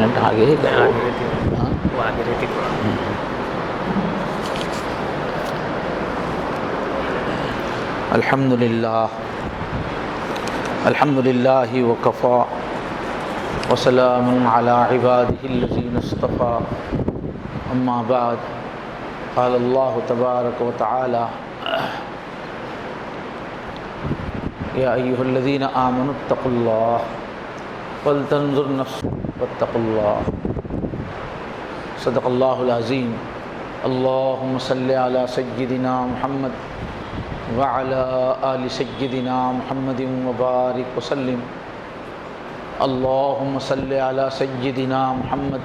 Minute آگے ہے کیا آگے رہتی ہے، ہاں وہ آگے رہتی تھوڑا۔ الحمد للہ وکفا وسلام علی عباده الذین اصطفى اما بعد قال اللہ تبارک وتعالی یا ایھا الذین آمنوا اتقوا اللہ ولتنظر نفس واتقوا اللہ صدق اللہ العظیم۔ اللہم صلی علی سیدنا محمد وعلى آل سيدنا محمد وبارك وسلم۔ اللهم صل على سيدنا محمد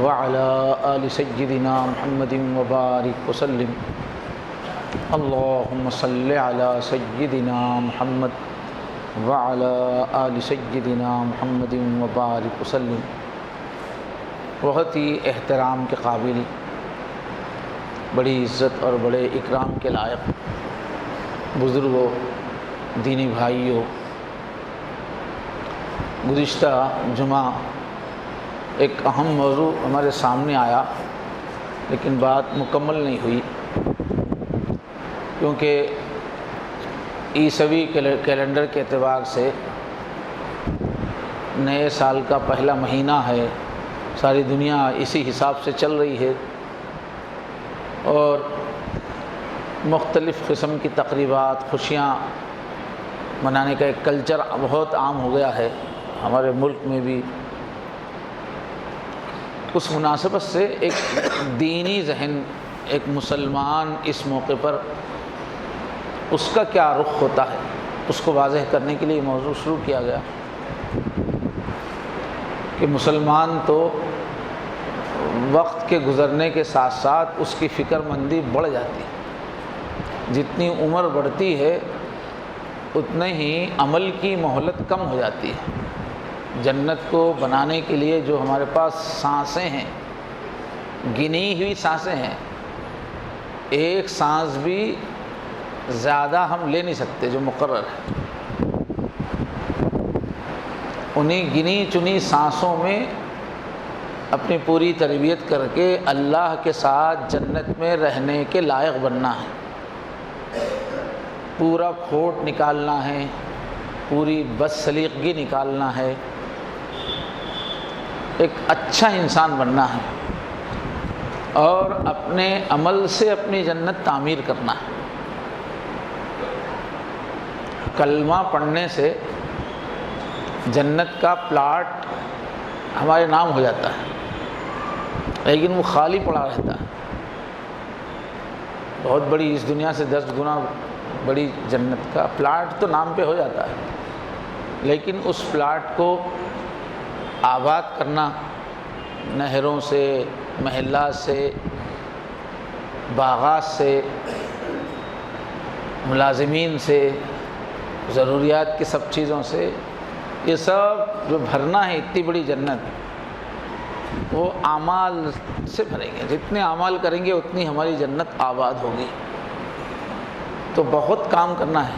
وعلى آل سيدنا محمد وبارك وسلم۔ اللهم صل على سيدنا محمد وعلى آل سيدنا محمد وبارك وسلم۔ بہت ہی احترام کے قابل، بڑی عزت اور بڑے اکرام کے لائق بزرگوں، دینی بھائیوں، گزشتہ جمعہ ایک اہم موضوع ہمارے سامنے آیا لیکن بات مکمل نہیں ہوئی، کیونکہ عیسوی کیلنڈر کے اعتبار سے نئے سال کا پہلا مہینہ ہے، ساری دنیا اسی حساب سے چل رہی ہے اور مختلف قسم کی تقریبات، خوشیاں منانے کا ایک کلچر بہت عام ہو گیا ہے ہمارے ملک میں بھی۔ اس مناسبت سے ایک دینی ذہن، ایک مسلمان اس موقع پر اس کا کیا رخ ہوتا ہے، اس کو واضح کرنے کے لیے یہ موضوع شروع کیا گیا کہ مسلمان تو وقت کے گزرنے کے ساتھ ساتھ اس کی فکر مندی بڑھ جاتی ہے، جتنی عمر بڑھتی ہے اتنے ہی عمل کی مہلت کم ہو جاتی ہے۔ جنت کو بنانے کے لیے جو ہمارے پاس سانسیں ہیں، گنی ہوئی سانسیں ہیں، ایک سانس بھی زیادہ ہم لے نہیں سکتے جو مقرر ہے۔ انہیں گنی چنی سانسوں میں اپنی پوری تربیت کر کے اللہ کے ساتھ جنت میں رہنے کے لائق بننا ہے، پورا کھوٹ نکالنا ہے، پوری بد سلیقگی نکالنا ہے، ایک اچھا انسان بننا ہے اور اپنے عمل سے اپنی جنت تعمیر کرنا ہے۔ کلمہ پڑھنے سے جنت کا پلاٹ ہمارے نام ہو جاتا ہے، لیکن وہ خالی پڑا رہتا ہے۔ بہت بڑی، اس دنیا سے 10 گنا بڑی جنت کا پلاٹ تو نام پہ ہو جاتا ہے، لیکن اس پلاٹ کو آباد کرنا، نہروں سے، محلات سے، باغات سے، ملازمین سے، ضروریات کی سب چیزوں سے، یہ سب جو بھرنا ہے اتنی بڑی جنت، وہ اعمال سے بھریں گے۔ جتنے اعمال کریں گے اتنی ہماری جنت آباد ہوگی۔ تو بہت کام کرنا ہے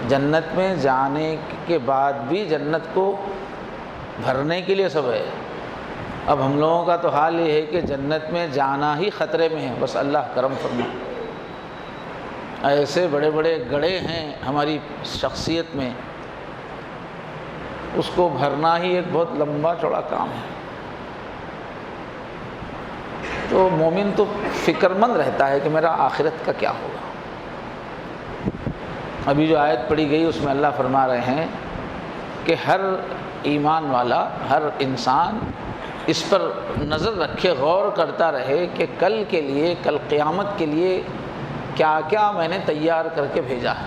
جنت میں جانے کے بعد بھی، جنت کو بھرنے کے لیے سب ہے۔ اب ہم لوگوں کا تو حال یہ ہے کہ جنت میں جانا ہی خطرے میں ہے، بس اللہ کرم فرمائے۔ ایسے بڑے بڑے گڑھے ہیں ہماری شخصیت میں، اس کو بھرنا ہی ایک بہت لمبا چوڑا کام ہے۔ تو مومن تو فکر مند رہتا ہے کہ میرا آخرت کا کیا ہوگا۔ ابھی جو آیت پڑھی گئی اس میں اللہ فرما رہے ہیں کہ ہر ایمان والا، ہر انسان اس پر نظر رکھے، غور کرتا رہے کہ کل کے لیے، کل قیامت کے لیے کیا کیا میں نے تیار کر کے بھیجا ہے۔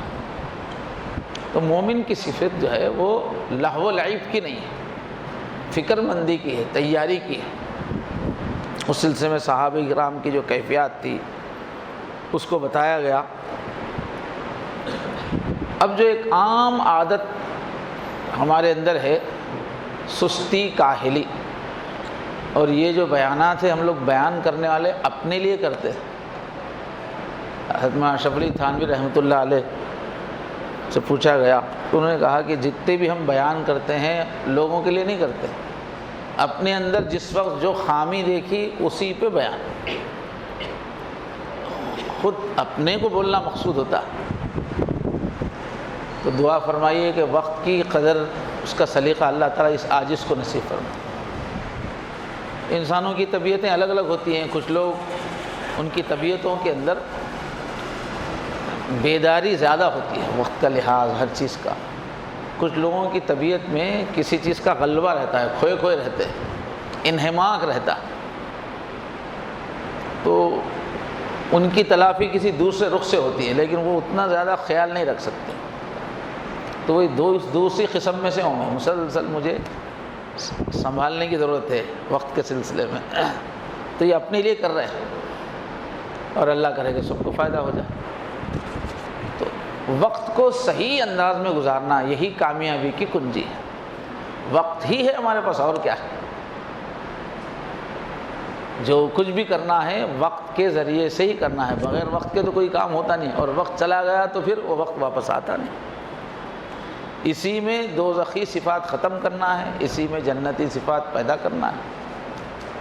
تو مومن کی صفت جو ہے وہ لہو و لعب کی نہیں ہے، فکر مندی کی ہے، تیاری کی ہے۔ اس سلسلے میں صحابہ کرام کی جو کیفیات تھی اس کو بتایا گیا۔ اب جو ایک عام عادت ہمارے اندر ہے، سستی، کاہلی، اور یہ جو بیانات ہیں ہم لوگ بیان کرنے والے اپنے لیے کرتے ہیں۔ حضرت مولانا اشرف علی تھانوی رحمۃ اللہ علیہ سے پوچھا گیا تو انہوں نے کہا کہ جتنے بھی ہم بیان کرتے ہیں لوگوں کے لیے نہیں کرتے، اپنے اندر جس وقت جو خامی دیکھی اسی پہ بیان، خود اپنے کو بولنا مقصود ہوتا۔ تو دعا فرمائیے کہ وقت کی قدر، اس کا سلیقہ اللہ تعالیٰ اس عاجز کو نصیب فرمائے۔ انسانوں کی طبیعتیں الگ الگ ہوتی ہیں، کچھ لوگ ان کی طبیعتوں کے اندر بیداری زیادہ ہوتی ہے، وقت کا لحاظ ہر چیز کا، کچھ لوگوں کی طبیعت میں کسی چیز کا غلبہ رہتا ہے، کھوئے کھوئے رہتے ہیں، انہماک رہتا، تو ان کی تلافی کسی دوسرے رخ سے ہوتی ہے، لیکن وہ اتنا زیادہ خیال نہیں رکھ سکتے، تو وہی دوسری قسم میں سے ہوں گے۔ مسلسل مجھے سنبھالنے کی ضرورت ہے وقت کے سلسلے میں، تو یہ اپنے لیے کر رہے ہیں، اور اللہ کرے کہ سب کو فائدہ ہو جائے۔ تو وقت کو صحیح انداز میں گزارنا یہی کامیابی کی کنجی ہے۔ وقت ہی ہے ہمارے پاس، اور کیا ہے؟ جو کچھ بھی کرنا ہے وقت کے ذریعے سے ہی کرنا ہے، بغیر وقت کے تو کوئی کام ہوتا نہیں، اور وقت چلا گیا تو پھر وہ وقت واپس آتا نہیں۔ اسی میں دوزخی صفات ختم کرنا ہے، اسی میں جنتی صفات پیدا کرنا ہے،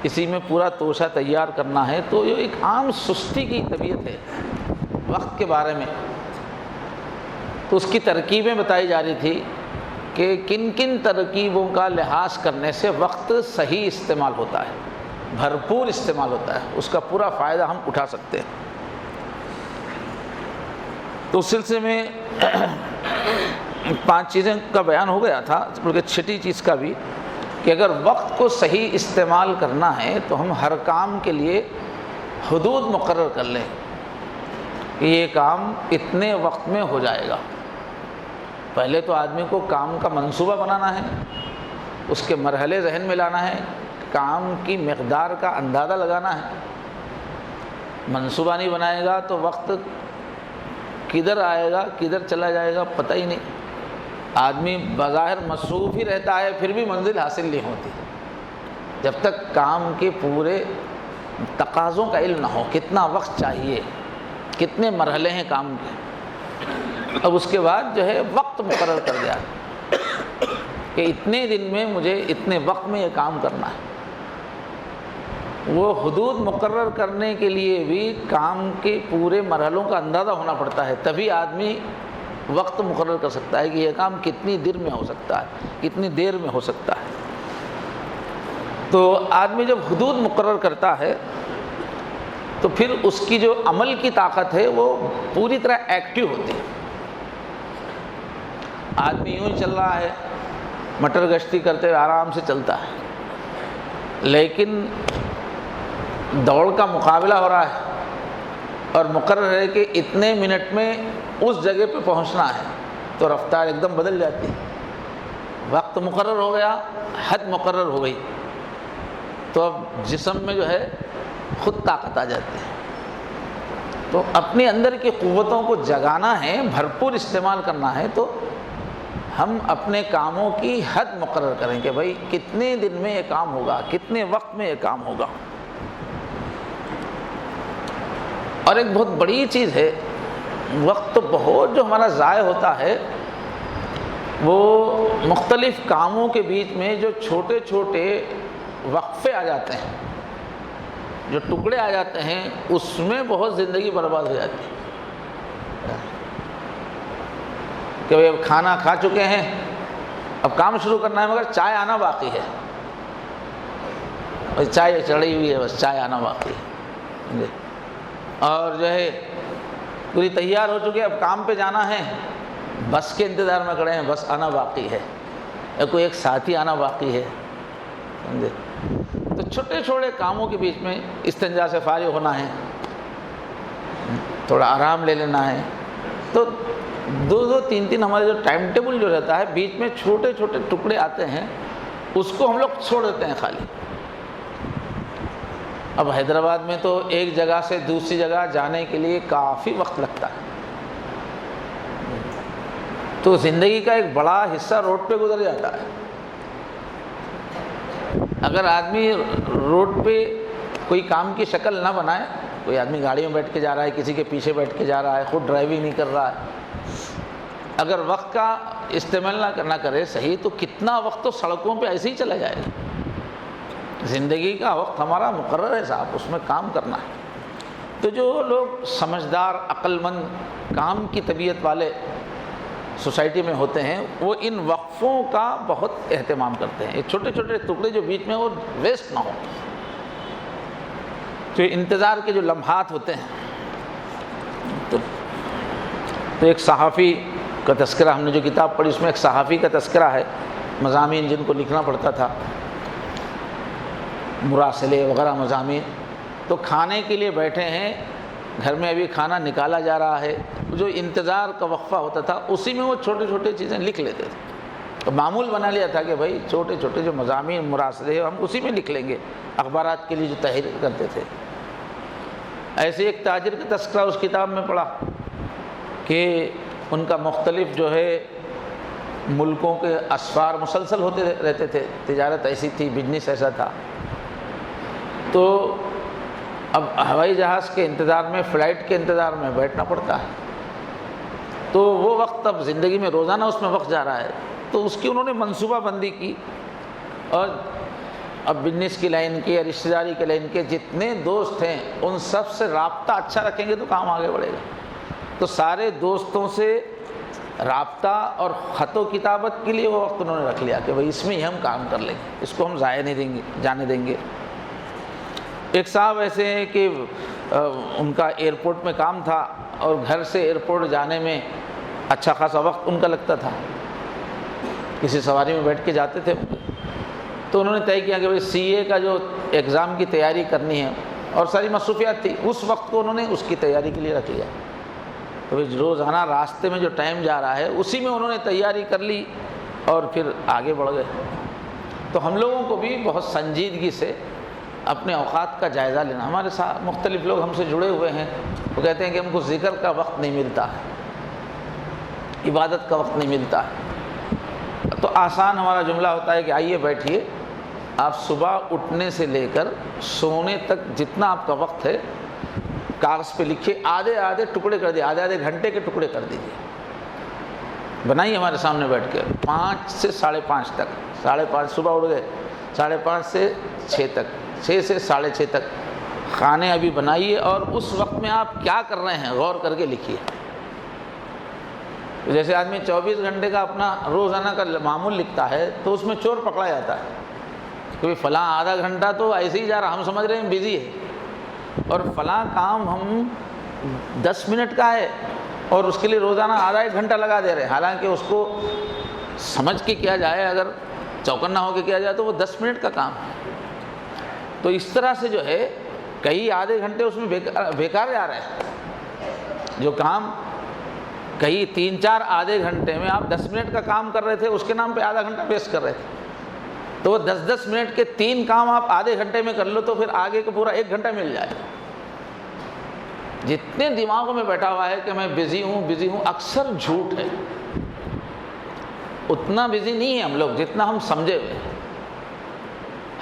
اسی میں پورا توشہ تیار کرنا ہے۔ تو یہ ایک عام سستی کی طبیعت ہے وقت کے بارے میں۔ تو اس کی ترکیبیں بتائی جا رہی تھی کہ کن کن ترکیبوں کا لحاظ کرنے سے وقت صحیح استعمال ہوتا ہے، بھرپور استعمال ہوتا ہے، اس کا پورا فائدہ ہم اٹھا سکتے ہیں۔ تو اس سلسلے میں 5 چیزیں کا بیان ہو گیا تھا، بلکہ 6ٹی چیز کا بھی، کہ اگر وقت کو صحیح استعمال کرنا ہے تو ہم ہر کام کے لیے حدود مقرر کر لیں کہ یہ کام اتنے وقت میں ہو جائے گا۔ پہلے تو آدمی کو کام کا منصوبہ بنانا ہے، اس کے مرحلے ذہن میں لانا ہے، کام کی مقدار کا اندازہ لگانا ہے۔ منصوبہ نہیں بنائے گا تو وقت کدھر آئے گا کدھر چلا جائے گا پتہ ہی نہیں۔ آدمی بظاہر مصروف ہی رہتا ہے پھر بھی منزل حاصل نہیں ہوتی جب تک کام کے پورے تقاضوں کا علم نہ ہو، کتنا وقت چاہیے، کتنے مرحلے ہیں کام کے۔ اب اس کے بعد جو ہے وقت مقرر کر دیا کہ اتنے دن میں مجھے اتنے وقت میں یہ کام کرنا ہے۔ وہ حدود مقرر کرنے کے لیے بھی کام کے پورے مرحلوں کا اندازہ ہونا پڑتا ہے، تبھی آدمی وقت مقرر کر سکتا ہے کہ یہ کام کتنی دیر میں ہو سکتا ہے، کتنی دیر میں ہو سکتا ہے۔ تو آدمی جب حدود مقرر کرتا ہے تو پھر اس کی جو عمل کی طاقت ہے وہ پوری طرح ایکٹیو ہوتی ہے۔ آدمی یوں ہی چل رہا ہے، مٹر گشتی کرتے ہوئے آرام سے چلتا ہے، لیکن دوڑ کا مقابلہ ہو رہا ہے اور مقرر ہے کہ اتنے منٹ میں اس جگہ پہ پہنچنا ہے، تو رفتار ایک دم بدل جاتی ہے۔ وقت مقرر ہو گیا، حد مقرر ہو گئی، تو اب جسم میں جو ہے خود طاقت آ جاتی ہے۔ تو اپنے اندر کی قوتوں کو جگانا ہے، بھرپور استعمال کرنا ہے، تو ہم اپنے کاموں کی حد مقرر کریں کہ بھائی کتنے دن میں یہ کام ہوگا، کتنے وقت میں یہ کام ہوگا۔ اور ایک بہت بڑی چیز ہے، وقت تو بہت جو ہمارا ضائع ہوتا ہے، وہ مختلف کاموں کے بیچ میں جو چھوٹے چھوٹے وقفے آ جاتے ہیں، جو ٹکڑے آ جاتے ہیں، اس میں بہت زندگی برباد ہو جاتی ہے۔ کہ اب کھانا کھا چکے ہیں، اب کام شروع کرنا ہے، مگر چائے آنا باقی ہے، بس چائے چڑھی ہوئی ہے، بس چائے آنا باقی ہے، اور جو ہے پوری تیار ہو چکی ہے، اب کام پہ جانا ہے، بس کے انتظار میں کھڑے ہیں، بس آنا باقی ہے، یا کوئی ایک ساتھی آنا باقی ہے، سمجھے؟ تو چھوٹے چھوٹے کاموں کے بیچ میں استنجا سے فارغ ہونا ہے، تھوڑا آرام لے لینا ہے، تو 2 3 3 ہمارے جو ٹائم ٹیبل جو رہتا ہے، بیچ میں چھوٹے چھوٹے ٹکڑے آتے ہیں، اس کو ہم لوگ چھوڑ دیتے ہیں خالی۔ اب حیدرآباد میں تو ایک جگہ سے دوسری جگہ جانے کے لیے کافی وقت لگتا ہے، تو زندگی کا ایک بڑا حصہ روڈ پہ گزر جاتا ہے۔ اگر آدمی روڈ پہ کوئی کام کی شکل نہ بنائے، کوئی آدمی گاڑی میں بیٹھ کے جا رہا ہے، کسی کے پیچھے بیٹھ کے جا رہا ہے، خود ڈرائیونگ نہیں کر رہا ہے، اگر وقت کا استعمال نہ کرے صحیح، تو کتنا وقت تو سڑکوں پہ ایسے ہی چلا جائے گا۔ زندگی کا وقت ہمارا مقرر ہے صاحب، اس میں کام کرنا ہے۔ تو جو لوگ سمجھدار، عقل مند، کام کی طبیعت والے سوسائٹی میں ہوتے ہیں، وہ ان وقفوں کا بہت اہتمام کرتے ہیں، یہ چھوٹے چھوٹے ٹکڑے جو بیچ میں وہ ویسٹ نہ ہو، تو انتظار کے جو لمحات ہوتے ہیں۔ تو ایک صحافی کا تذکرہ، ہم نے جو کتاب پڑھی اس میں ایک صحافی کا تذکرہ ہے، مضامین جن کو لکھنا پڑتا تھا، مراسلے وغیرہ مضامین، تو کھانے کے لیے بیٹھے ہیں، گھر میں ابھی کھانا نکالا جا رہا ہے، جو انتظار کا وقفہ ہوتا تھا اسی میں وہ چھوٹے چھوٹے چیزیں لکھ لیتے تھے۔ تو معمول بنا لیا تھا کہ بھائی چھوٹے چھوٹے جو مضامین مراسلے ہم اسی میں لکھ لیں گے، اخبارات کے لیے جو تحریر کرتے تھے۔ ایسے ایک تاجر کا تذکرہ اس کتاب میں پڑھا کہ ان کا مختلف جو ہے ملکوں کے اسفار مسلسل ہوتے رہتے تھے، تجارت ایسی تھی، بزنس ایسا تھا۔ تو اب ہوائی جہاز کے انتظار میں، فلائٹ کے انتظار میں بیٹھنا پڑتا ہے، تو وہ وقت اب زندگی میں روزانہ اس میں وقت جا رہا ہے، تو اس کی انہوں نے منصوبہ بندی کی، اور اب بزنس کی لائن کے یا رشتہ داری کے لائن کے جتنے دوست ہیں ان سب سے رابطہ اچھا رکھیں گے تو کام آگے بڑھے گا۔ تو سارے دوستوں سے رابطہ اور خط و کتابت کے لیے وہ وقت انہوں نے رکھ لیا کہ بھائی اس میں ہی ہم کام کر لیں گے، اس کو ہم ضائع نہیں دیں گے، جانے دیں گے۔ ایک صاحب ایسے ہیں کہ ان کا ایئرپورٹ میں کام تھا، اور گھر سے ایئرپورٹ جانے میں اچھا خاصا وقت ان کا لگتا تھا، کسی سواری میں بیٹھ کے جاتے تھے۔ تو انہوں نے طے کیا کہ بھائی سی اے کا جو ایگزام کی تیاری کرنی ہے اور ساری مصروفیات تھی، اس وقت کو انہوں نے اس کی تیاری کے لیے رکھ لیا۔ تو روزانہ راستے میں جو ٹائم جا رہا ہے اسی میں انہوں نے تیاری کر لی اور پھر آگے بڑھ گئے۔ تو ہم لوگوں کو بھی بہت سنجیدگی سے اپنے اوقات کا جائزہ لینا۔ ہمارے ساتھ مختلف لوگ ہم سے جڑے ہوئے ہیں، وہ کہتے ہیں کہ ہم کو ذکر کا وقت نہیں ملتا ہے، عبادت کا وقت نہیں ملتا ہے۔ تو آسان ہمارا جملہ ہوتا ہے کہ آئیے بیٹھیے، آپ صبح اٹھنے سے لے کر سونے تک جتنا آپ کا وقت ہے کاغذ پہ لکھیے، آدھے آدھے ٹکڑے کر دیے، آدھے آدھے گھنٹے کے ٹکڑے کر دیجیے، بنائیے ہمارے سامنے بیٹھ کے 5 سے 5:30 تک، 5:30 صبح اٹھ گئے، 5:30 سے 6 تک، 6 سے 6:30 تک کھانے ابھی بنائیے، اور اس وقت میں آپ کیا کر رہے ہیں غور کر کے لکھیے۔ جیسے آدمی 24 گھنٹے کا اپنا روزانہ کا معمول لکھتا ہے تو اس میں چور پکڑا جاتا ہے، کیونکہ فلاں آدھا گھنٹہ تو ایسے ہی جا رہا، ہم سمجھ رہے ہیں بزی ہے، اور فلاں کام ہم 10 منٹ کا ہے اور اس کے لیے روزانہ آدھا 1 گھنٹہ لگا دے رہے ہیں، حالانکہ اس کو سمجھ کے کیا جائے، اگر چوکنا ہو کے کیا جائے تو وہ 10 منٹ کا کام ہے۔ تو اس طرح سے جو ہے کئی آدھے گھنٹے اس میں بیکار جا رہے ہیں، جو کام کئی 3-4 آدھے گھنٹے میں آپ 10 منٹ کا کام کر رہے تھے، اس کے نام پہ آدھا گھنٹہ ویسٹ کر رہے تھے۔ تو وہ 10-10 منٹ کے 3 کام آپ آدھے گھنٹے میں کر لو تو پھر آگے کا پورا 1 گھنٹہ مل جائے۔ جتنے دماغوں میں بیٹھا ہوا ہے کہ میں بزی ہوں، اکثر جھوٹ ہے، اتنا بزی نہیں ہے ہم لوگ جتنا ہم سمجھے ہوئے ہیں۔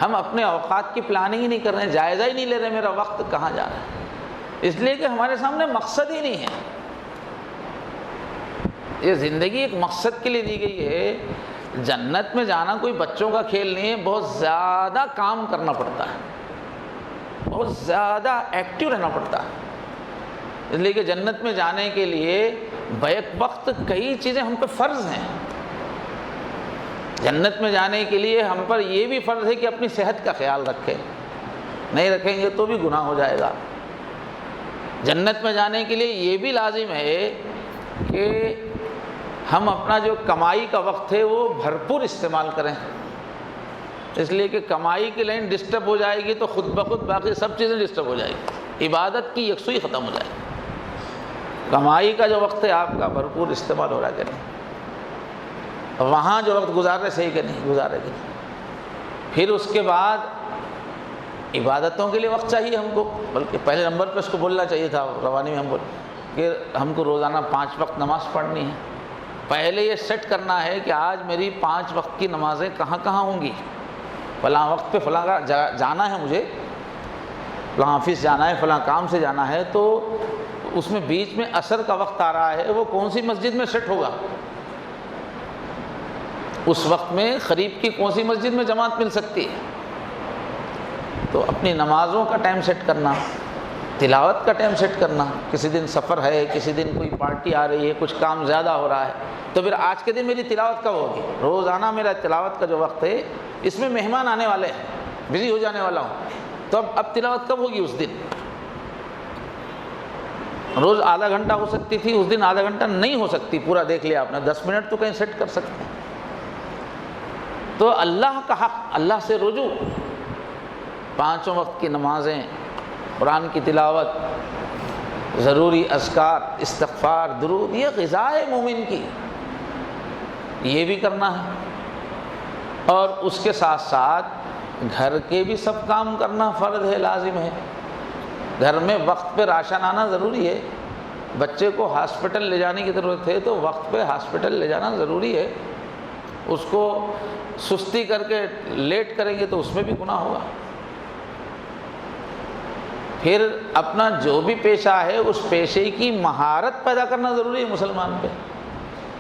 ہم اپنے اوقات کی پلاننگ ہی نہیں کر رہے ہیں، جائزہ ہی نہیں لے رہے میرا وقت کہاں جا رہا ہے، اس لیے کہ ہمارے سامنے مقصد ہی نہیں ہے۔ یہ زندگی ایک مقصد کے لیے دی گئی ہے، جنت میں جانا کوئی بچوں کا کھیل نہیں ہے، بہت زیادہ کام کرنا پڑتا ہے، بہت زیادہ ایکٹیو رہنا پڑتا ہے، اس لیے کہ جنت میں جانے کے لیے بیک وقت کئی چیزیں ہم پہ فرض ہیں۔ جنت میں جانے کے لیے ہم پر یہ بھی فرض ہے کہ اپنی صحت کا خیال رکھیں، نہیں رکھیں گے تو بھی گناہ ہو جائے گا۔ جنت میں جانے کے لیے یہ بھی لازم ہے کہ ہم اپنا جو کمائی کا وقت ہے وہ بھرپور استعمال کریں، اس لیے کہ کمائی کی لائن ڈسٹرب ہو جائے گی تو خود بخود باقی سب چیزیں ڈسٹرب ہو جائے گی، عبادت کی یکسوئی ختم ہو جائے گی۔ کمائی کا جو وقت ہے آپ کا بھرپور استعمال ہو رہا ہے کہ نہیں، وہاں جو وقت گزار رہے صحیح کہ نہیں گزارے گی۔ پھر اس کے بعد عبادتوں کے لیے وقت چاہیے ہم کو، بلکہ پہلے نمبر پہ اس کو بولنا چاہیے تھا، روانی میں ہم بول کہ ہم کو روزانہ 5 وقت نماز پڑھنی ہے۔ پہلے یہ سیٹ کرنا ہے کہ آج میری 5 وقت کی نمازیں کہاں کہاں ہوں گی، فلاں وقت پہ فلاں جانا ہے، مجھے فلاں آفس جانا ہے، فلاں کام سے جانا ہے، تو اس میں بیچ میں عصر کا وقت آ رہا ہے، وہ کون سی مسجد میں سیٹ ہوگا، اس وقت میں قریب کی کون سی مسجد میں جماعت مل سکتی ہے، تو اپنی نمازوں کا ٹائم سیٹ کرنا، تلاوت کا ٹائم سیٹ کرنا. کسی دن سفر ہے، کسی دن کوئی پارٹی آ رہی ہے، کچھ کام زیادہ ہو رہا ہے، تو پھر آج کے دن میری تلاوت کب ہوگی؟ روزانہ میرا تلاوت کا جو وقت ہے اس میں مہمان آنے والے ہیں، بزی ہو جانے والا ہوں، تو اب تلاوت کب ہوگی اس دن؟ روز آدھا گھنٹہ ہو سکتی تھی، اس دن آدھا گھنٹہ نہیں ہو سکتی، پورا دیکھ لیا آپ نے، 10 منٹ تو کہیں سیٹ کر سکتے ہیں. تو اللہ کا حق، اللہ سے رجوع، 5 وقت کی نمازیں، قرآن کی تلاوت، ضروری اذکار، استغفار، درود، یہ غذا ہے مومن کی، یہ بھی کرنا ہے. اور اس کے ساتھ ساتھ گھر کے بھی سب کام کرنا فرض ہے، لازم ہے. گھر میں وقت پہ راشن آنا ضروری ہے. بچے کو ہاسپٹل لے جانے کی ضرورت ہے تو وقت پہ ہاسپٹل لے جانا ضروری ہے. اس کو سستی کر کے لیٹ کریں گے تو اس میں بھی گناہ ہوگا. پھر اپنا جو بھی پیشہ ہے اس پیشے کی مہارت پیدا کرنا ضروری ہے مسلمان پہ.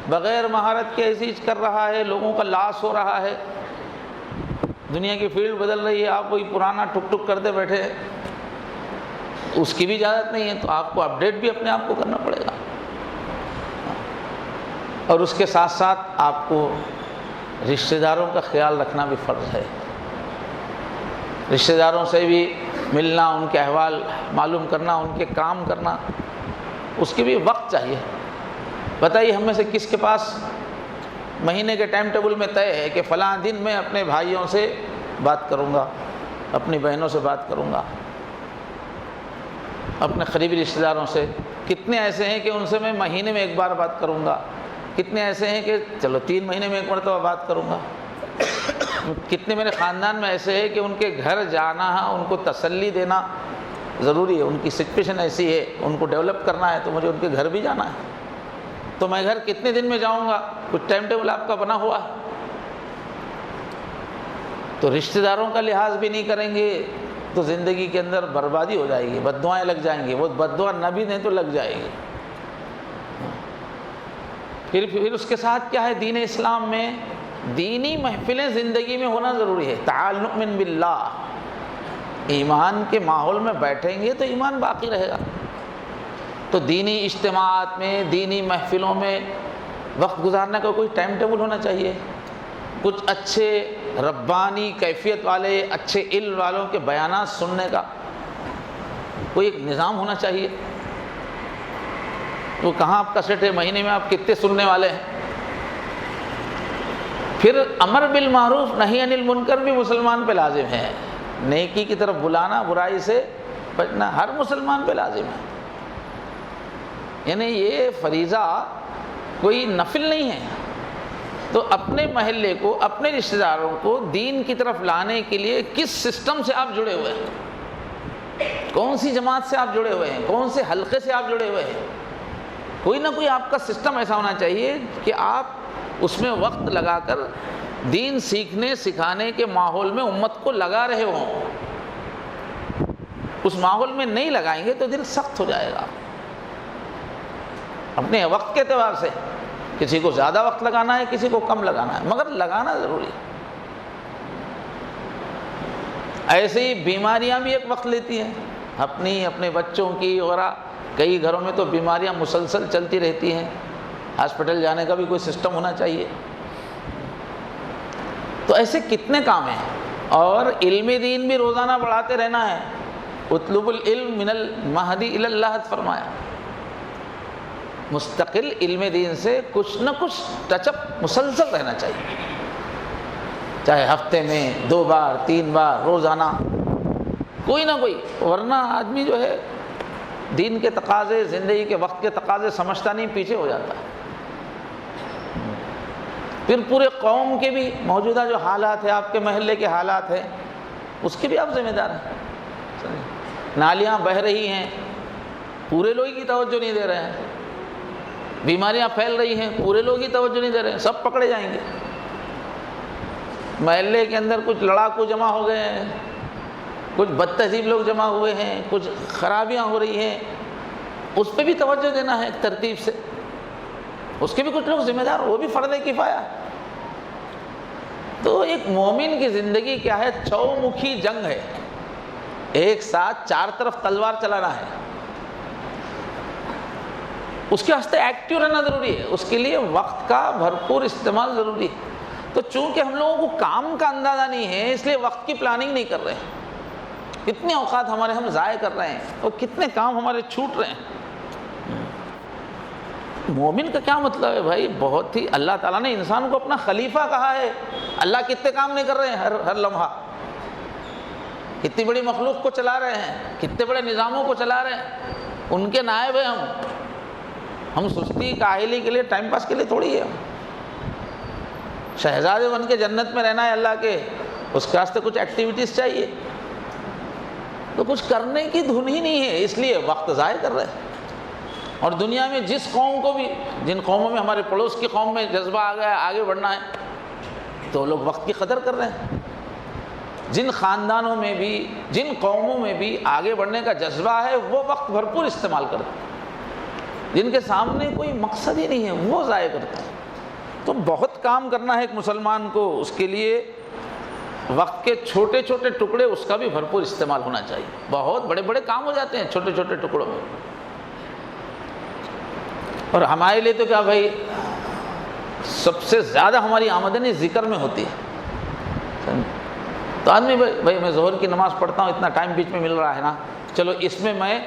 بغیر مہارت کے ایسی چیز کر رہا ہے، لوگوں کا لاس ہو رہا ہے، دنیا کی فیلڈ بدل رہی ہے، آپ وہی پرانا ٹک ٹک کرتے بیٹھے ہیں، اس کی بھی اجازت نہیں ہے. تو آپ کو اپڈیٹ بھی اپنے آپ کو کرنا پڑے گا. اور اس کے ساتھ ساتھ آپ کو رشتہ داروں کا خیال رکھنا بھی فرض ہے. رشتہ داروں سے بھی ملنا، ان کے احوال معلوم کرنا، ان کے کام کرنا، اس کے بھی وقت چاہیے. بتائیے ہم میں سے کس کے پاس مہینے کے ٹائم ٹیبل میں طے ہے کہ فلاں دن میں اپنے بھائیوں سے بات کروں گا، اپنی بہنوں سے بات کروں گا، اپنے قریبی رشتہ داروں سے؟ کتنے ایسے ہیں کہ ان سے میں مہینے میں ایک بار بات کروں گا؟ کتنے ایسے ہیں کہ چلو 3 مہینے میں ایک مرتبہ بات کروں گا؟ کتنے میرے خاندان میں ایسے ہیں کہ ان کے گھر جانا ہے، ان کو تسلی دینا ضروری ہے، ان کی سچویشن ایسی ہے، ان کو ڈیولپ کرنا ہے تو مجھے ان کے گھر بھی جانا ہے. تو میں گھر کتنے دن میں جاؤں گا؟ کچھ ٹائم ٹیبل آپ کا بنا ہوا ہے. تو رشتہ داروں کا لحاظ بھی نہیں کریں گے تو زندگی کے اندر بربادی ہو جائے گی، بد دعائیں لگ جائیں گی. وہ بد دعا نہ بھی دیں تو لگ جائے گی. پھر اس کے ساتھ کیا ہے؟ دین اسلام میں دینی محفلیں زندگی میں ہونا ضروری ہے. تعال نؤمن باللہ، ایمان کے ماحول میں بیٹھیں گے تو ایمان باقی رہے گا. تو دینی اجتماعات میں، دینی محفلوں میں وقت گزارنے کا کوئی ٹائم ٹیبل ہونا چاہیے. کچھ اچھے ربانی کیفیت والے، اچھے علم والوں کے بیانات سننے کا کوئی ایک نظام ہونا چاہیے. وہ کہاں آپ کا سیٹ ہے؟ مہینے میں آپ کتنے سننے والے ہیں؟ پھر امر بالمعروف نہی عن المنکر بھی مسلمان پہ لازم ہے. نیکی کی طرف بلانا، برائی سے بچنا ہر مسلمان پہ لازم ہے. یعنی یہ فریضہ کوئی نفل نہیں ہے. تو اپنے محلے کو، اپنے رشتہ داروں کو دین کی طرف لانے کے لیے کس سسٹم سے آپ جڑے ہوئے ہیں؟ کون سی جماعت سے آپ جڑے ہوئے ہیں؟ کون سے حلقے سے آپ جڑے ہوئے ہیں؟ کوئی نہ کوئی آپ کا سسٹم ایسا ہونا چاہیے کہ آپ اس میں وقت لگا کر دین سیکھنے سکھانے کے ماحول میں امت کو لگا رہے ہوں. اس ماحول میں نہیں لگائیں گے تو دل سخت ہو جائے گا. اپنے وقت کے اعتبار سے کسی کو زیادہ وقت لگانا ہے، کسی کو کم لگانا ہے، مگر لگانا ضروری ہے. ایسے ہی بیماریاں بھی ایک وقت لیتی ہیں، اپنے بچوں کی وغیرہ. کئی گھروں میں تو بیماریاں مسلسل چلتی رہتی ہیں، ہاسپٹل جانے کا بھی کوئی سسٹم ہونا چاہیے. تو ایسے کتنے کام ہیں. اور علم دین بھی روزانہ بڑھاتے رہنا ہے. اطلب العلم من المہدی الی اللحد فرمایا. مستقل علم دین سے کچھ نہ کچھ ٹچ اپ مسلسل رہنا چاہیے، چاہے ہفتے میں 2 بار 3 بار روزانہ کوئی نہ کوئی. ورنہ آدمی جو ہے دین کے تقاضے، زندگی کے وقت کے تقاضے سمجھتا نہیں، پیچھے ہو جاتا ہے. پھر پورے قوم کے بھی موجودہ جو حالات ہیں، آپ کے محلے کے حالات ہیں، اس کے بھی آپ ذمہ دار ہیں. نالیاں بہہ رہی ہیں، پورے لوگ کی توجہ نہیں دے رہے ہیں. بیماریاں پھیل رہی ہیں، پورے لوگ ہی توجہ نہیں دے رہے ہیں، سب پکڑے جائیں گے. محلے کے اندر کچھ لڑاکو جمع ہو گئے ہیں، کچھ بد تہذیب لوگ جمع ہوئے ہیں، کچھ خرابیاں ہو رہی ہیں، اس پہ بھی توجہ دینا ہے ایک ترتیب سے. اس کے بھی کچھ لوگ ذمہ دار، وہ بھی فرض کفایہ. تو ایک مومن کی زندگی کیا ہے؟ چو مکھی جنگ ہے. ایک ساتھ 4 طرف تلوار چلانا ہے، اس کے واسطے ایکٹیو رہنا ضروری ہے، اس کے لیے وقت کا بھرپور استعمال ضروری ہے۔ تو چونکہ ہم لوگوں کو کام کا اندازہ نہیں ہے، اس لیے وقت کی پلاننگ نہیں کر رہے ہیں۔ کتنے اوقات ہمارے ہم ضائع کر رہے ہیں اور کتنے کام ہمارے چھوٹ رہے ہیں۔ مومن کا کیا مطلب ہے بھائی؟ بہت ہی، اللہ تعالیٰ نے انسان کو اپنا خلیفہ کہا ہے۔ اللہ کتنے کام نہیں کر رہے ہیں ہر لمحہ، کتنی بڑی مخلوق کو چلا رہے ہیں، کتنے بڑے نظاموں کو چلا رہے ہیں، ان کے نائب ہیں ہم سستی کاہلی کے لیے، ٹائم پاس کے لیے تھوڑی ہے۔ شہزادے بن کے جنت میں رہنا ہے اللہ کے، اس کے واسطے کچھ ایکٹیویٹیز چاہیے، تو کچھ کرنے کی دھن ہی نہیں ہے، اس لیے وقت ضائع کر رہے ہیں۔ اور دنیا میں جس قوم کو بھی، جن قوموں میں ہمارے پڑوس کی قوم میں جذبہ آ گیا ہے آگے بڑھنا ہے، تو لوگ وقت کی قدر کر رہے ہیں۔ جن خاندانوں میں بھی، جن قوموں میں بھی آگے بڑھنے کا جذبہ ہے، وہ وقت بھرپور استعمال کرتے ہیں۔ جن کے سامنے کوئی مقصد ہی نہیں ہے، وہ ضائع کرتے ہیں۔ تو بہت کام کرنا ہے ایک مسلمان کو، اس کے لیے وقت کے چھوٹے چھوٹے ٹکڑے، اس کا بھی بھرپور استعمال ہونا چاہیے۔ بہت بڑے بڑے کام ہو جاتے ہیں چھوٹے چھوٹے ٹکڑوں میں۔ اور ہمارے لیے تو کیا بھائی، سب سے زیادہ ہماری آمدنی ذکر میں ہوتی ہے۔ تو آدمی بھائی میں ظہر کی نماز پڑھتا ہوں، اتنا ٹائم بیچ میں مل رہا ہے نا، چلو اس میں میں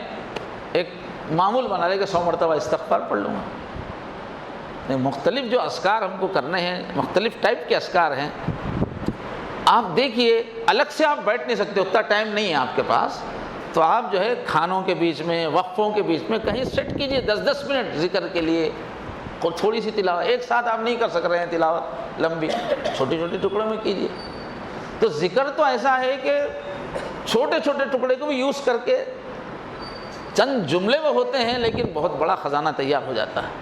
ایک معمول بنا لے کہ 100 مرتبہ استغفار پڑھ لوں گا۔ مختلف جو اذکار ہم کو کرنے ہیں، مختلف ٹائپ کے اذکار ہیں۔ آپ دیکھیے، الگ سے آپ بیٹھ نہیں سکتے، اتنا ٹائم نہیں ہے آپ کے پاس، تو آپ جو ہے کھانوں کے بیچ میں، وقفوں کے بیچ میں کہیں سیٹ کیجئے 10-10 منٹ ذکر کے لیے، تھوڑی سی تلاوت۔ ایک ساتھ آپ نہیں کر سک رہے ہیں تلاوت لمبی، چھوٹی چھوٹی ٹکڑوں میں کیجئے۔ تو ذکر تو ایسا ہے کہ چھوٹے چھوٹے ٹکڑے کو بھی یوز کر کے، چند جملے وہ ہوتے ہیں لیکن بہت بڑا خزانہ تیار ہو جاتا ہے۔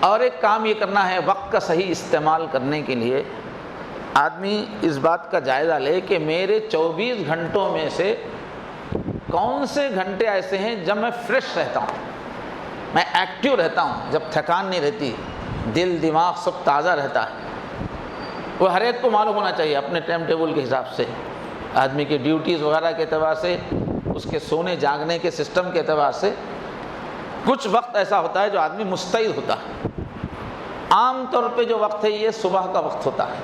اور ایک کام یہ کرنا ہے، وقت کا صحیح استعمال کرنے کے لیے آدمی اس بات کا جائزہ لے کہ میرے 24 گھنٹوں میں سے کون سے گھنٹے ایسے ہیں جب میں فریش رہتا ہوں، میں ایکٹیو رہتا ہوں، جب تھکان نہیں رہتی، دل دماغ سب تازہ رہتا ہے۔ وہ ہر ایک کو معلوم ہونا چاہیے اپنے ٹائم ٹیبل کے حساب سے، آدمی کی ڈیوٹیز وغیرہ کے اعتبار سے، اس کے سونے جاگنے کے سسٹم کے اعتبار سے۔ کچھ وقت ایسا ہوتا ہے جو آدمی مستعد ہوتا ہے۔ عام طور پہ جو وقت ہے یہ صبح کا وقت ہوتا ہے،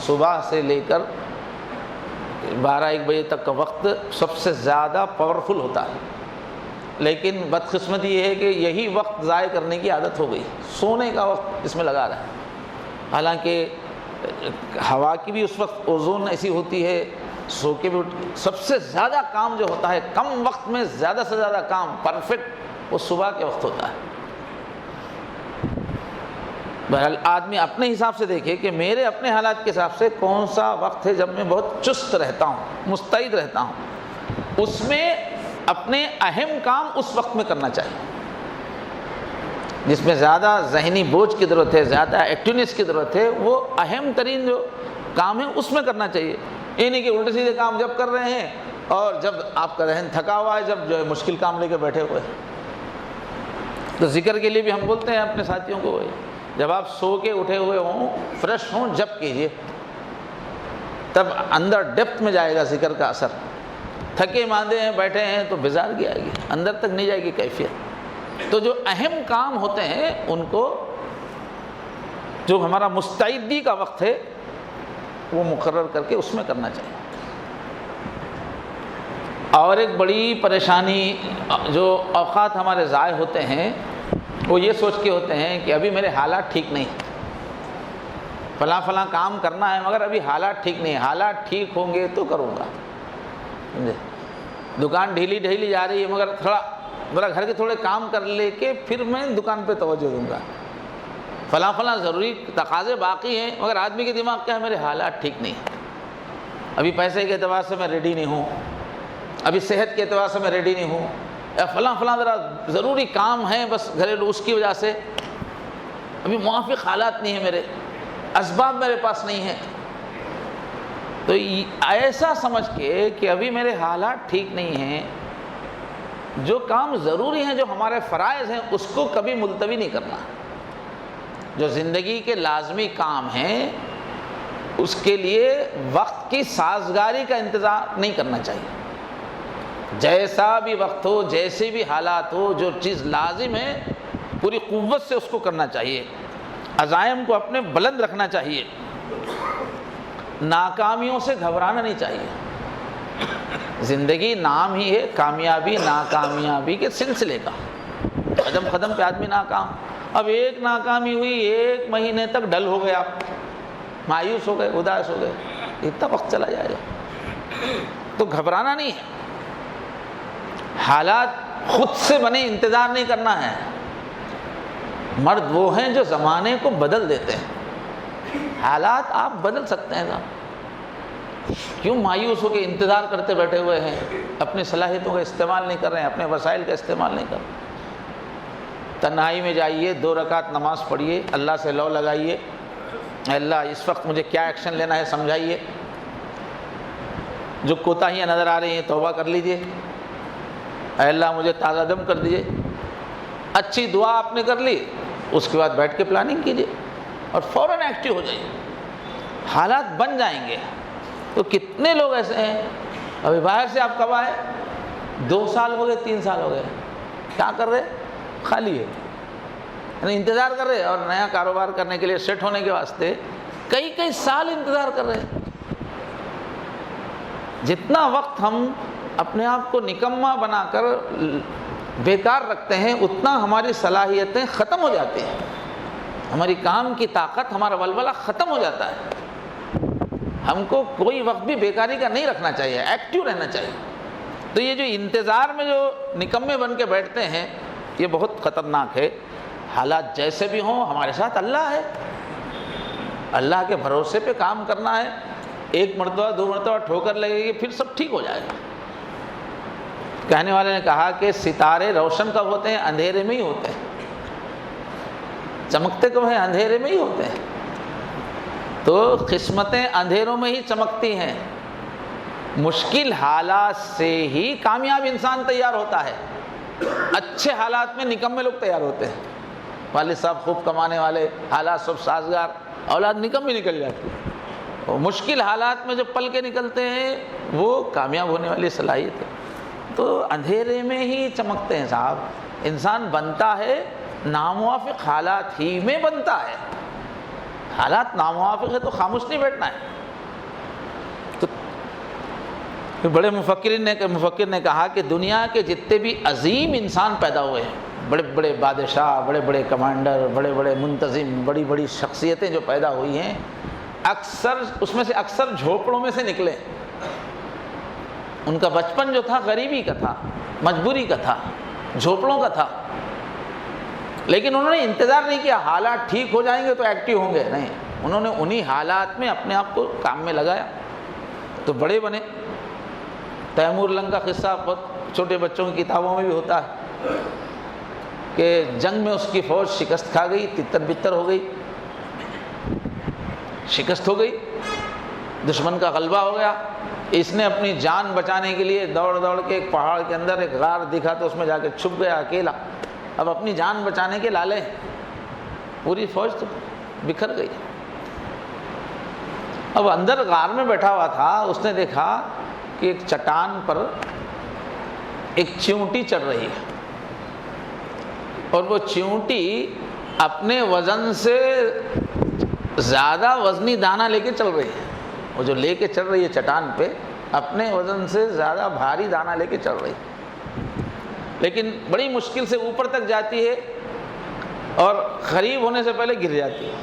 صبح سے لے کر 12-1 بجے تک کا وقت سب سے زیادہ پاورفل ہوتا ہے۔ لیکن بدقسمتی یہ ہے کہ یہی وقت ضائع کرنے کی عادت ہو گئی، سونے کا وقت اس میں لگا رہا ہے۔ حالانکہ ہوا کی بھی اس وقت اوزون ایسی ہوتی ہے، سو کے بھی سب سے زیادہ کام جو ہوتا ہے، کم وقت میں زیادہ سے زیادہ کام پرفیکٹ، وہ صبح کے وقت ہوتا ہے۔ بہرحال آدمی اپنے حساب سے دیکھے کہ میرے اپنے حالات کے حساب سے کون سا وقت ہے جب میں بہت چست رہتا ہوں، مستعد رہتا ہوں، اس میں اپنے اہم کام اس وقت میں کرنا چاہیے۔ جس میں زیادہ ذہنی بوجھ کی ضرورت ہے، زیادہ ایکٹیونیس کی ضرورت ہے، وہ اہم ترین جو کام ہے اس میں کرنا چاہیے۔ یہ نہیں کہ الٹے سیدھے کام جب کر رہے ہیں اور جب آپ کا ذہن تھکا ہوا ہے، جب جو ہے مشکل کام لے کے بیٹھے ہوئے۔ تو ذکر کے لیے بھی ہم بولتے ہیں اپنے ساتھیوں کو، جب آپ سو کے اٹھے ہوئے ہوں، فریش ہوں، جب کیجئے، تب اندر ڈیپتھ میں جائے گا ذکر کا اثر۔ تھکے ماندے ہیں، بیٹھے ہیں تو بیزارگی آئے گی، اندر تک نہیں جائے گی کیفیت۔ تو جو اہم کام ہوتے ہیں ان کو، جو ہمارا مستعدی کا وقت ہے، وہ مقرر کر کے اس میں کرنا چاہیے۔ اور ایک بڑی پریشانی جو اوقات ہمارے ضائع ہوتے ہیں، وہ یہ سوچ کے ہوتے ہیں کہ ابھی میرے حالات ٹھیک نہیں، فلاں فلاں کام کرنا ہے مگر ابھی حالات ٹھیک نہیں، حالات ٹھیک ہوں گے تو کروں گا۔ دکان ڈھیلی ڈھیلی جا رہی ہے مگر تھوڑا گھر کے تھوڑے کام کر لے کے پھر میں دکان پہ توجہ دوں گا۔ فلاں فلاں ضروری تقاضے باقی ہیں مگر آدمی کے دماغ کیا ہے، میرے حالات ٹھیک نہیں، ابھی پیسے کے اعتبار سے میں ریڈی نہیں ہوں، ابھی صحت کے اعتبار سے میں ریڈی نہیں ہوں، یا فلاں ذرا ضروری کام ہے بس گھریلو، اس کی وجہ سے ابھی موافق حالات نہیں ہیں، میرے اسباب میرے پاس نہیں ہیں۔ تو ایسا سمجھ کے کہ ابھی میرے حالات ٹھیک نہیں ہیں، جو کام ضروری ہیں، جو ہمارے فرائض ہیں، اس کو کبھی ملتوی نہیں کرنا۔ جو زندگی کے لازمی کام ہیں اس کے لیے وقت کی سازگاری کا انتظار نہیں کرنا چاہیے. جیسا بھی وقت ہو، جیسے بھی حالات ہو، جو چیز لازم ہے پوری قوت سے اس کو کرنا چاہیے. عزائم کو اپنے بلند رکھنا چاہیے. ناکامیوں سے گھبرانا نہیں چاہیے. زندگی نام ہی ہے کامیابی ناکامیابی کے سلسلے کا. قدم قدم پہ آدمی ناکام. اب ایک ناکامی ہوئی، 1 مہینے تک ڈل ہو گئے، آپ مایوس ہو گئے، اداس ہو گئے، اتنا وقت چلا جائے گا. تو گھبرانا نہیں ہے. حالات خود سے بنے، انتظار نہیں کرنا ہے. مرد وہ ہیں جو زمانے کو بدل دیتے ہیں. حالات آپ بدل سکتے ہیں صاحب. کیوں مایوس ہو کے انتظار کرتے بیٹھے ہوئے ہیں؟ اپنی صلاحیتوں کا استعمال نہیں کر رہے ہیں، اپنے وسائل کا استعمال نہیں کر رہے. تنہائی میں جائیے، 2 رکعت نماز پڑھیے، اللہ سے لو لگائیے، اے اللہ اس وقت مجھے کیا ایکشن لینا ہے سمجھائیے. جو کوتاہیاں نظر آ رہی ہیں توبہ کر لیجئے، اے اللہ مجھے تازہ دم کر دیجئے. اچھی دعا آپ نے کر لی، اس کے بعد بیٹھ کے پلاننگ کیجئے اور فوراً ایکٹیو ہو جائیے. حالات بن جائیں گے. تو کتنے لوگ ایسے ہیں، ابھی باہر سے آپ کب آئے، 2 سال ہو گئے، 3 سال ہو گئے، کیا کر رہے؟ خالی ہے، یعنی انتظار کر رہے. اور نیا کاروبار کرنے کے لیے سیٹ ہونے کے واسطے کئی سال انتظار کر رہے ہیں. جتنا وقت ہم اپنے آپ کو نکما بنا کر بیکار رکھتے ہیں، اتنا ہماری صلاحیتیں ختم ہو جاتی ہیں، ہماری کام کی طاقت، ہمارا ولولہ ختم ہو جاتا ہے. ہم کو کوئی وقت بھی بیکاری کا نہیں رکھنا چاہیے، ایکٹیو رہنا چاہیے. تو یہ جو انتظار میں جو نکمے بن کے بیٹھتے ہیں، یہ بہت خطرناک ہے. حالات جیسے بھی ہوں، ہمارے ساتھ اللہ ہے، اللہ کے بھروسے پہ کام کرنا ہے. 1 مرتبہ 2 مرتبہ ٹھوکر لگے گی، پھر سب ٹھیک ہو جائے گا. کہنے والے نے کہا کہ ستارے روشن کب ہوتے ہیں؟ اندھیرے میں ہی ہوتے ہیں. چمکتے کب ہیں؟ اندھیرے میں ہی ہوتے ہیں. تو قسمتیں اندھیروں میں ہی چمکتی ہیں. مشکل حالات سے ہی کامیاب انسان تیار ہوتا ہے. اچھے حالات میں نکمے لوگ تیار ہوتے ہیں. والد صاحب خوب کمانے والے، حالات سب سازگار، اولاد نکمی نکل جاتی ہے. اور مشکل حالات میں جو پل کے نکلتے ہیں وہ کامیاب ہونے والی صلاحیت ہے. تو اندھیرے میں ہی چمکتے ہیں صاحب. انسان بنتا ہے ناموافق حالات ہی میں بنتا ہے. حالات ناموافق ہے تو خاموش نہیں بیٹھنا ہے. تو بڑے مفکر نے کہا کہ دنیا کے جتنے بھی عظیم انسان پیدا ہوئے ہیں، بڑے بڑے بادشاہ، بڑے بڑے کمانڈر، بڑے بڑے منتظم، بڑی بڑی شخصیتیں جو پیدا ہوئی ہیں، اکثر اس میں سے اکثر جھوپڑوں میں سے نکلے. ان کا بچپن جو تھا غریبی کا تھا، مجبوری کا تھا، جھوپڑوں کا تھا. لیکن انہوں نے انتظار نہیں کیا حالات ٹھیک ہو جائیں گے تو ایکٹیو ہوں گے، نہیں، انہوں نے انہی حالات میں اپنے آپ کو کام میں لگایا تو بڑے بنے. تیمور لنگ کا قصہ بہت چھوٹے بچوں کی کتابوں میں بھی ہوتا ہے کہ جنگ میں اس کی فوج شکست کھا گئی، تتر بتر ہو گئی، شکست ہو گئی، دشمن کا غلبہ ہو گیا. اس نے اپنی جان بچانے کے لیے دوڑ دوڑ کے ایک پہاڑ کے اندر ایک غار دکھا تو اس میں جا کے چھپ گیا اکیلا. اب اپنی جان بچانے کے لالے، پوری فوج تو بکھر گئی. اب اندر غار میں بیٹھا ہوا تھا، اس نے دیکھا کہ ایک چٹان پر ایک چیونٹی چڑھ رہی ہے، اور وہ چیونٹی اپنے وزن سے زیادہ وزنی دانہ لے کے چل رہی ہے. وہ جو لے کے چل رہی ہے چٹان پہ، اپنے وزن سے زیادہ بھاری دانہ لے کے چل رہی ہے، لیکن بڑی مشکل سے اوپر تک جاتی ہے اور قریب ہونے سے پہلے گر جاتی ہے.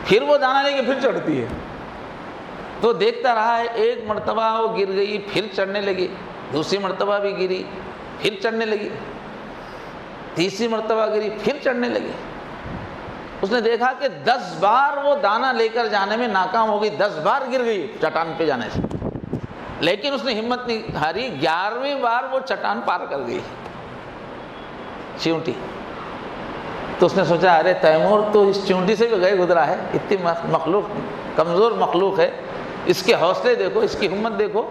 پھر وہ دانہ لے کے پھر چڑھتی ہے. تو دیکھتا رہا ہے، 1 مرتبہ وہ گر گئی، پھر چڑھنے لگی، دوسری مرتبہ بھی گری، پھر چڑھنے لگی، تیسری مرتبہ گری، پھر چڑھنے لگی. اس نے دیکھا کہ 10 بار وہ دانہ لے کر جانے میں ناکام ہو گئی، 10 بار گر گئی چٹان پہ جانے سے. لیکن اس نے ہمت نہیں ہاری، 11ویں بار وہ چٹان پار کر گئی چیونٹی. تو اس نے سوچا ارے تیمور تو اس چیونٹی سے بھی گئے گزرا ہے، اتنی مخلوق کمزور مخلوق ہے، اس کے حوصلے دیکھو، اس کی ہمت دیکھو.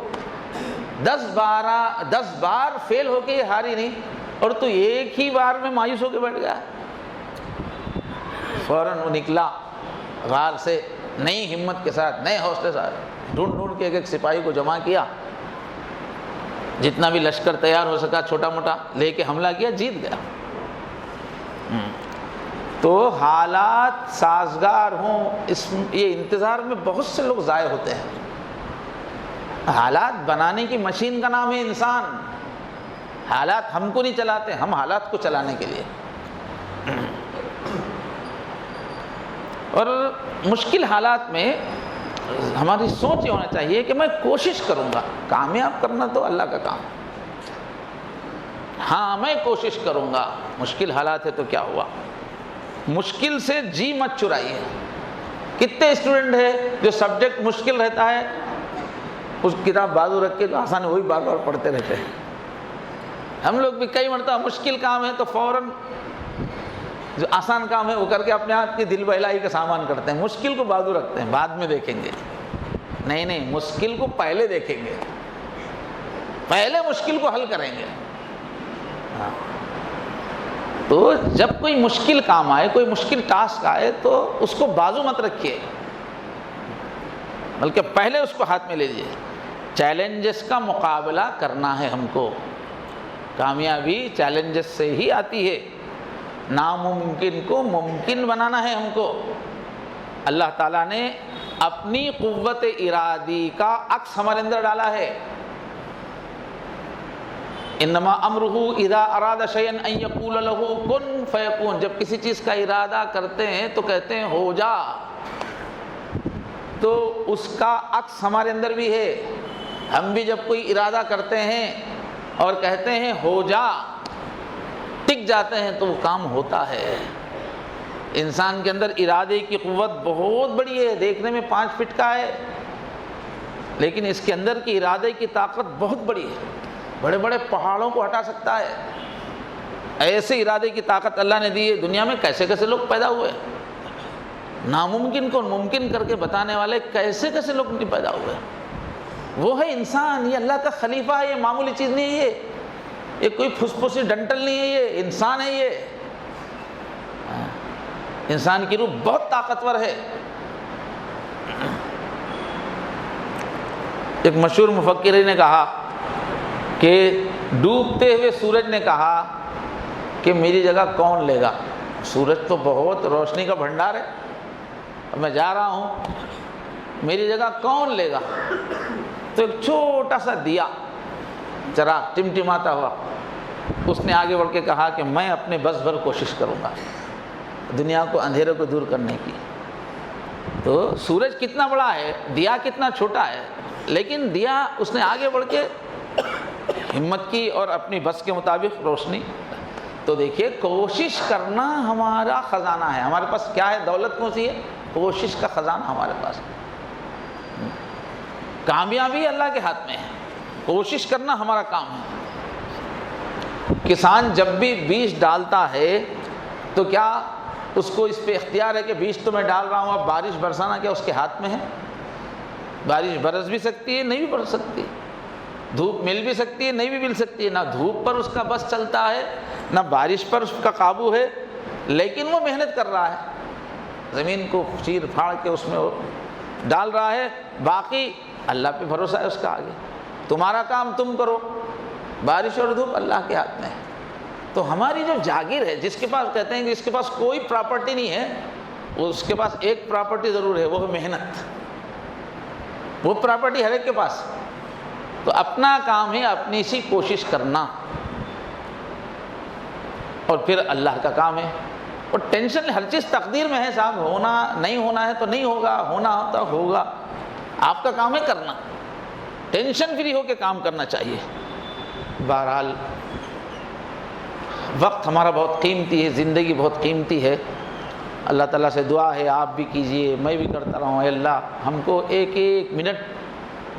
10 بار فیل ہو کے یہ ہاری نہیں، اور تو ایک ہی بار میں مایوس ہو کے بیٹھ گیا. فوراً وہ نکلا غار سے، نئی ہمت کے ساتھ، نئے حوصلے سے ڈھونڈ ڈھونڈ کے ایک ایک سپاہی کو جمع کیا، جتنا بھی لشکر تیار ہو سکا چھوٹا موٹا لے کے حملہ کیا، جیت گیا۔ تو حالات سازگار ہوں، یہ انتظار میں بہت سے لوگ ضائع ہوتے ہیں۔ حالات بنانے کی مشین کا نام ہے انسان۔ حالات ہم کو نہیں چلاتے، ہم حالات کو چلانے کے لیے۔ اور مشکل حالات میں ہماری سوچ یہ ہونا چاہیے کہ میں کوشش کروں گا، کامیاب کرنا تو اللہ کا کام ہے۔ ہاں میں کوشش کروں گا، مشکل حالات ہے تو کیا ہوا، مشکل سے جی مت چرائیے۔ کتنے اسٹوڈنٹ ہیں جو سبجیکٹ مشکل رہتا ہے اس کتاب بازو رکھ کے جو آسان ہے وہی بار بار پڑھتے رہتے ہیں۔ ہم لوگ بھی کئی مرتبہ مشکل کام ہے تو فوراً جو آسان کام ہے وہ کر کے اپنے آپ کی دل بہلائی کا سامان کرتے ہیں، مشکل کو بازو رکھتے ہیں، بعد میں دیکھیں گے۔ نہیں، مشکل کو پہلے دیکھیں گے، پہلے مشکل کو حل کریں گے۔ تو جب کوئی مشکل کام آئے، کوئی مشکل ٹاسک آئے تو اس کو بازو مت رکھیے، بلکہ پہلے اس کو ہاتھ میں لے لیجیے۔ چیلنجز کا مقابلہ کرنا ہے ہم کو، کامیابی چیلنجز سے ہی آتی ہے۔ ناممکن کو ممکن بنانا ہے ہم کو۔ اللہ تعالیٰ نے اپنی قوت ارادی کا عکس ہمارے اندر ڈالا ہے۔ انما امرہ اذا اراد شیئا ان یقول له کن فیکون، جب کسی چیز کا ارادہ کرتے ہیں تو کہتے ہیں ہو جا۔ تو اس کا عکس ہمارے اندر بھی ہے۔ ہم بھی جب کوئی ارادہ کرتے ہیں اور کہتے ہیں ہو جا، ٹک جاتے ہیں تو وہ کام ہوتا ہے۔ انسان کے اندر ارادے کی قوت بہت بڑی ہے، دیکھنے میں 5 فٹ کا ہے لیکن اس کے اندر کی ارادے کی طاقت بہت بڑی ہے، بڑے بڑے پہاڑوں کو ہٹا سکتا ہے۔ ایسے ارادے کی طاقت اللہ نے دی ہے۔ دنیا میں کیسے کیسے لوگ پیدا ہوئے، ناممکن کو ممکن کر کے بتانے والے کیسے کیسے لوگ نہیں پیدا ہوئے۔ وہ ہے انسان، یہ اللہ کا خلیفہ ہے، یہ معمولی چیز نہیں ہے، یہ کوئی پھسپھسی ڈنٹل نہیں ہے، یہ انسان ہے۔ یہ انسان کی روح بہت طاقتور ہے۔ ایک مشہور مفکر نے کہا کہ ڈوبتے ہوئے سورج نے کہا کہ میری جگہ کون لے گا، سورج تو بہت روشنی کا بھنڈار ہے، اب میں جا رہا ہوں، میری جگہ کون لے گا؟ تو ایک چھوٹا سا دیا چراغ ٹمٹماتا ہوا، اس نے آگے بڑھ کے کہا کہ میں اپنے بس بھر کوشش کروں گا دنیا کو اندھیرے کو دور کرنے کی۔ تو سورج کتنا بڑا ہے، دیا کتنا چھوٹا ہے، لیکن دیا اس نے آگے بڑھ کے ہمت کی اور اپنی بس کے مطابق روشنی۔ تو دیکھیے کوشش کرنا ہمارا خزانہ ہے۔ ہمارے پاس کیا ہے، دولت کون سی ہے؟ کوشش کا خزانہ ہمارے پاس۔ کامیابی اللہ کے ہاتھ میں ہے، کوشش کرنا ہمارا کام ہے۔ کسان جب بھی بیج ڈالتا ہے تو کیا اس کو اس پہ اختیار ہے کہ بیج تو میں ڈال رہا ہوں، اب بارش برسانا کیا اس کے ہاتھ میں ہے؟ بارش برس بھی سکتی ہے، نہیں بھی برس سکتی، دھوپ مل بھی سکتی ہے، نہیں بھی مل سکتی ہے، نہ دھوپ پر اس کا بس چلتا ہے نہ بارش پر اس کا قابو ہے، لیکن وہ محنت کر رہا ہے، زمین کو چیر پھاڑ کے اس میں ڈال رہا ہے، باقی اللہ پہ بھروسہ ہے اس کا۔ آگے تمہارا کام تم کرو، بارش اور دھوپ اللہ کے ہاتھ میں ہے۔ تو ہماری جو جاگیر ہے، جس کے پاس کہتے ہیں کہ جس کے پاس کوئی پراپرٹی نہیں ہے، اس کے پاس ایک پراپرٹی ضرور ہے، وہ ہے محنت۔ وہ پراپرٹی ہر ایک کے پاس، تو اپنا کام ہے اپنی سی کوشش کرنا، اور پھر اللہ کا کام ہے۔ اور ٹینشن ہر چیز تقدیر میں ہے صاحب، ہونا نہیں ہونا ہے تو نہیں ہوگا، ہونا ہوتا ہوگا، آپ کا کام ہے کرنا، ٹینشن فری ہو کے کام کرنا چاہیے۔ بہرحال وقت ہمارا بہت قیمتی ہے، زندگی بہت قیمتی ہے۔ اللہ تعالیٰ سے دعا ہے آپ بھی کیجئے، میں بھی کرتا رہوں، اے اللہ ہم کو ایک ایک منٹ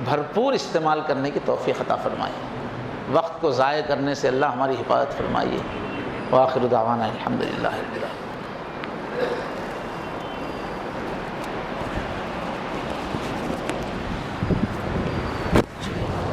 بھرپور استعمال کرنے کی توفیق عطا فرمائیے، وقت کو ضائع کرنے سے اللہ ہماری حفاظت فرمائیے۔ وآخر دعوانا الحمدللہ رب العالمین۔